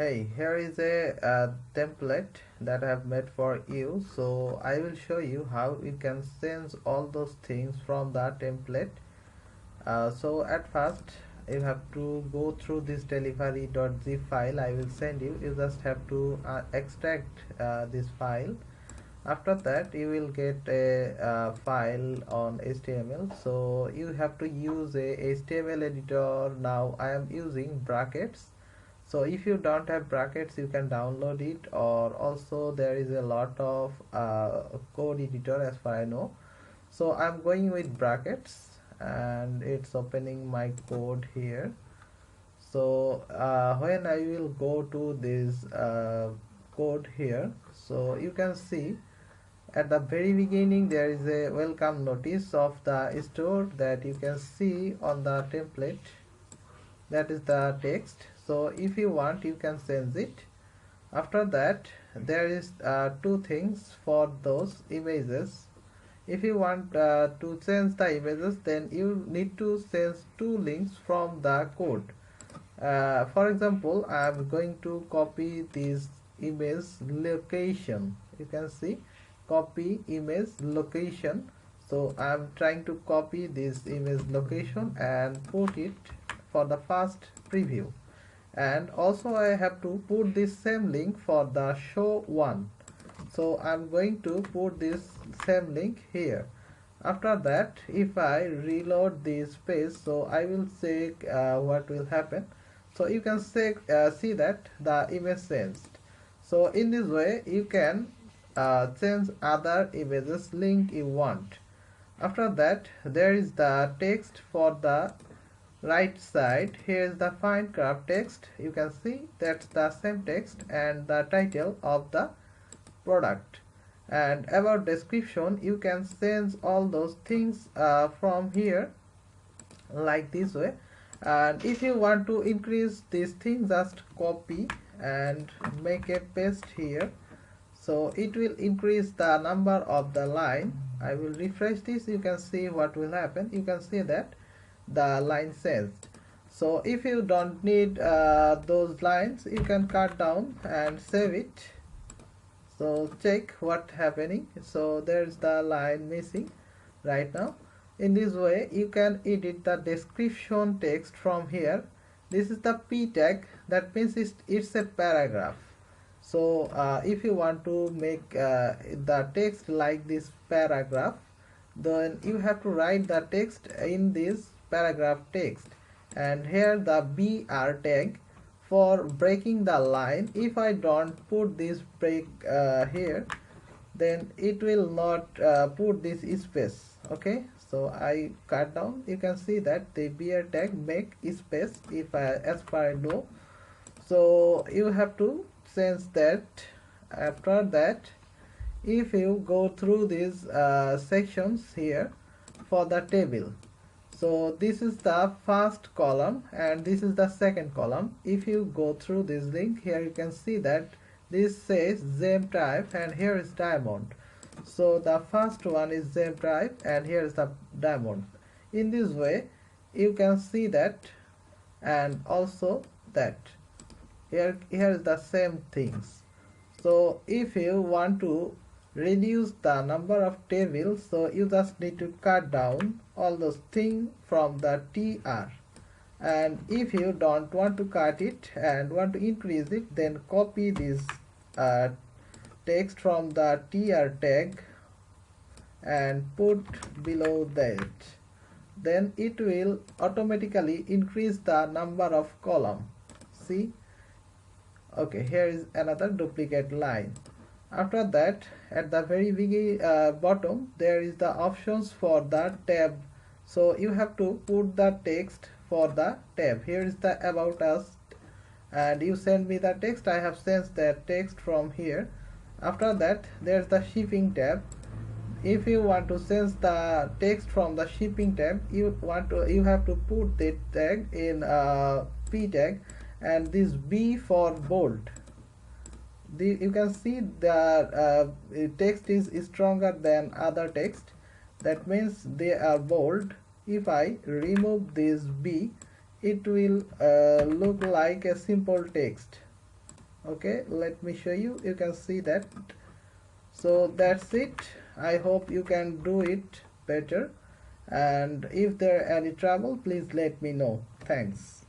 Hey, here is a template that I have made for you. So I will show you how you can sense all those things from the template. So at first you have to go through this delivery.zip file I will send you. You just have to extract this file. After that you will get a file on HTML. So you have to use a HTML editor. Now I am using brackets. So if you don't have brackets you can download it, or also there is a lot of code editor as far I know. So I'm going with brackets and it's opening my code here. So when I will go to this code here, so you can see at the very beginning there is a welcome notice of the store that you can see on the template. That is the text. So if you want you can change it. After that there is two things for those images. If you want to change the images, then you need to change two links from the code. For example, I am going to copy this image location. You can see copy image location. So I am trying to copy this image location and put it for the first preview. And also I have to put this same link for the show one. So I'm going to put this same link here. After that, if I reload this page, so I will check what will happen. So you can see that the image changed. So in this way you can change other images link you want. After that there is the text for the right side. Here is the find craft text. You can see that's the same text and the title of the product. And about description you can change all those things from here like this way. And if you want to increase this thing, just copy and make a paste here. So it will increase the number of the line. I will refresh this. You can see what will happen. You can see that the line changed. So if you don't need those lines, you can cut down and save it. So check what happening. So there's the line missing right now. In this way you can edit the description text from here. This is the p tag, that means it's a paragraph. So if you want to make the text like this paragraph, then you have to write the text in this paragraph text. And here the br tag for breaking the line. If I don't put this break here, then it will not put this space. Okay, so I cut down. You can see that the br tag make space if as far I know. So you have to change that. After that, if you go through these sections here for the table, so this is the first column and this is the second column. If you go through this link here, you can see that this says gem type and here is diamond. So the first one is gem type and here is the diamond. In this way you can see that, and also that here is the same things. So if you want to reduce the number of tables, so you just need to cut down all those things from the tr. And if you don't want to cut it and want to increase it, then copy this text from the tr tag and put below that. Then it will automatically increase the number of column. See, okay, here is another duplicate line. After that, at the very bottom there is the options for the tab. So you have to put the text for the tab. Here is the about us and you send me the text. I have sent that text from here. After that there's the shipping tab. If you want to change the text from the shipping tab, you have to put the tag in p tag and this b for bold. You can see the text is stronger than other text, that means they are bold. If I remove this b, it will look like a simple text. Okay, let me show you. You can see that. So that's it. I hope you can do it better, and if there are any trouble, please let me know. Thanks.